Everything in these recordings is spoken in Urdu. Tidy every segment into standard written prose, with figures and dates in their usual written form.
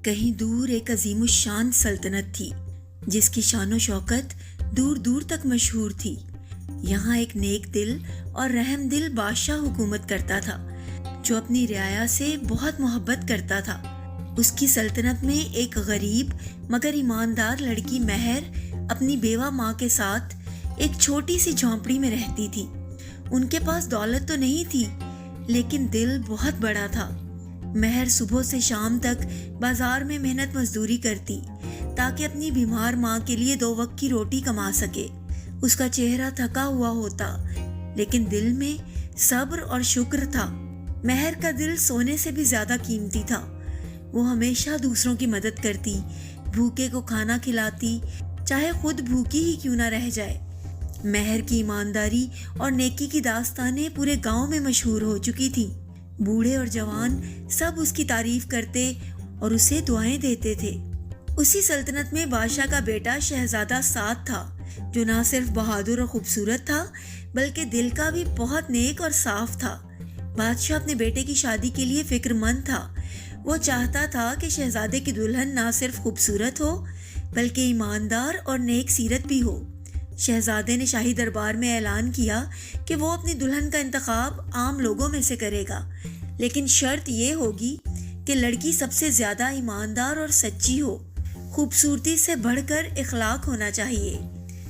کہیں دور ایک عظیم الشان سلطنت تھی جس کی شان و شوکت دور دور تک مشہور تھی۔ یہاں ایک نیک دل اور رحم دل بادشاہ حکومت کرتا تھا جو اپنی رعایا سے بہت محبت کرتا تھا۔ اس کی سلطنت میں ایک غریب مگر ایماندار لڑکی مہر اپنی بیوہ ماں کے ساتھ ایک چھوٹی سی جھونپڑی میں رہتی تھی۔ ان کے پاس دولت تو نہیں تھی لیکن دل بہت بڑا تھا۔ مہر صبح سے شام تک بازار میں محنت مزدوری کرتی تاکہ اپنی بیمار ماں کے لیے 2 وقت کی روٹی کما سکے۔ اس کا چہرہ تھکا ہوا ہوتا لیکن دل میں صبر اور شکر تھا۔ مہر کا دل سونے سے بھی زیادہ قیمتی تھا۔ وہ ہمیشہ دوسروں کی مدد کرتی، بھوکے کو کھانا کھلاتی، چاہے خود بھوکی ہی کیوں نہ رہ جائے۔ مہر کی ایمانداری اور نیکی کی داستانیں پورے گاؤں میں مشہور ہو چکی تھیں۔ بوڑھے اور جوان سب اس کی تعریف کرتے اور اسے دعائیں دیتے تھے۔ اسی سلطنت میں بادشاہ کا بیٹا شہزادہ سعد تھا جو نہ صرف بہادر اور خوبصورت تھا بلکہ دل کا بھی بہت نیک اور صاف تھا۔ بادشاہ اپنے بیٹے کی شادی کے لیے فکر مند تھا۔ وہ چاہتا تھا کہ شہزادے کی دلہن نہ صرف خوبصورت ہو بلکہ ایماندار اور نیک سیرت بھی ہو۔ شہزادے نے شاہی دربار میں اعلان کیا کہ وہ اپنی دلہن کا انتخاب عام لوگوں میں سے کرے گا، لیکن شرط یہ ہوگی کہ لڑکی سب سے زیادہ ایماندار اور سچی ہو۔ خوبصورتی سے بڑھ کر اخلاق ہونا چاہیے۔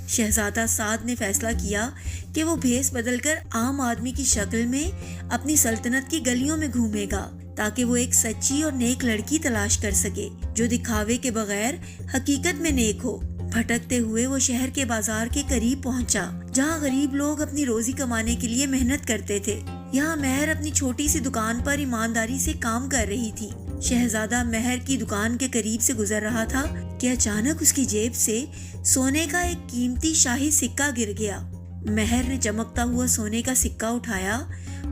شہزادہ سعد نے فیصلہ کیا کہ وہ بھیس بدل کر عام آدمی کی شکل میں اپنی سلطنت کی گلیوں میں گھومے گا تاکہ وہ ایک سچی اور نیک لڑکی تلاش کر سکے جو دکھاوے کے بغیر حقیقت میں نیک ہو۔ بھٹکتے ہوئے وہ شہر کے بازار کے قریب پہنچا جہاں غریب لوگ اپنی روزی کمانے کے لیے محنت کرتے تھے۔ یہاں مہر اپنی چھوٹی سی دکان پر ایمانداری سے کام کر رہی تھی۔ شہزادہ مہر کی دکان کے قریب سے گزر رہا تھا کہ اچانک اس کی جیب سے سونے کا ایک قیمتی شاہی سکہ گر گیا۔ مہر نے چمکتا ہوا سونے کا سکہ اٹھایا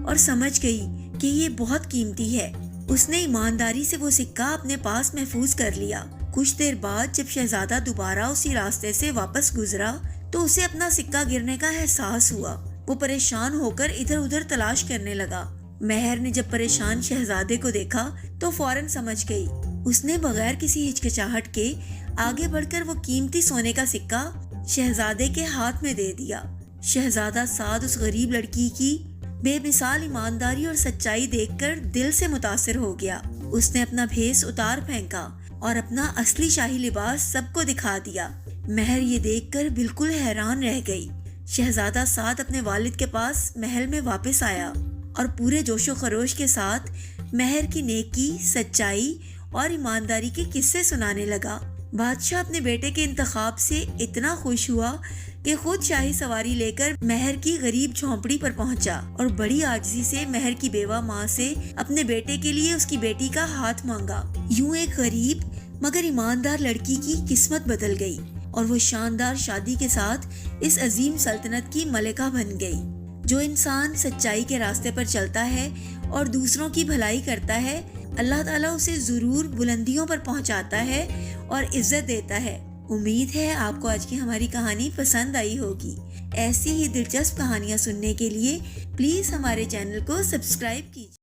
اور سمجھ گئی کہ یہ بہت قیمتی ہے۔ اس نے ایمانداری سے وہ سکہ اپنے پاس محفوظ کر لیا۔ کچھ دیر بعد جب شہزادہ دوبارہ اسی راستے سے واپس گزرا تو اسے اپنا سکہ گرنے کا احساس ہوا۔ وہ پریشان ہو کر ادھر ادھر تلاش کرنے لگا۔ مہر نے جب پریشان شہزادے کو دیکھا تو فوراً سمجھ گئی۔ اس نے بغیر کسی ہچکچاہٹ کے آگے بڑھ کر وہ قیمتی سونے کا سکہ شہزادے کے ہاتھ میں دے دیا۔ شہزادہ سعد اس غریب لڑکی کی بے مثال ایمانداری اور سچائی دیکھ کر دل سے متاثر ہو گیا۔ اس نے اپنا بھیس اتار پھینکا اور اپنا اصلی شاہی لباس سب کو دکھا دیا۔ مہر یہ دیکھ کر بالکل حیران رہ گئی۔ شہزادہ سعد اپنے والد کے پاس محل میں واپس آیا اور پورے جوش و خروش کے ساتھ مہر کی نیکی، سچائی اور ایمانداری کے قصے سنانے لگا۔ بادشاہ اپنے بیٹے کے انتخاب سے اتنا خوش ہوا کہ خود شاہی سواری لے کر مہر کی غریب جھونپڑی پر پہنچا اور بڑی عاجزی سے مہر کی بیوہ ماں سے اپنے بیٹے کے لیے اس کی بیٹی کا ہاتھ مانگا۔ یوں ایک غریب مگر ایماندار لڑکی کی قسمت بدل گئی اور وہ شاندار شادی کے ساتھ اس عظیم سلطنت کی ملکہ بن گئی۔ جو انسان سچائی کے راستے پر چلتا ہے اور دوسروں کی بھلائی کرتا ہے، اللہ تعالیٰ اسے ضرور بلندیوں پر پہنچاتا ہے اور عزت دیتا ہے۔ امید ہے آپ کو آج کی ہماری کہانی پسند آئی ہوگی۔ ایسی ہی دلچسپ کہانیاں سننے کے لیے پلیز ہمارے چینل کو سبسکرائب کیجیے۔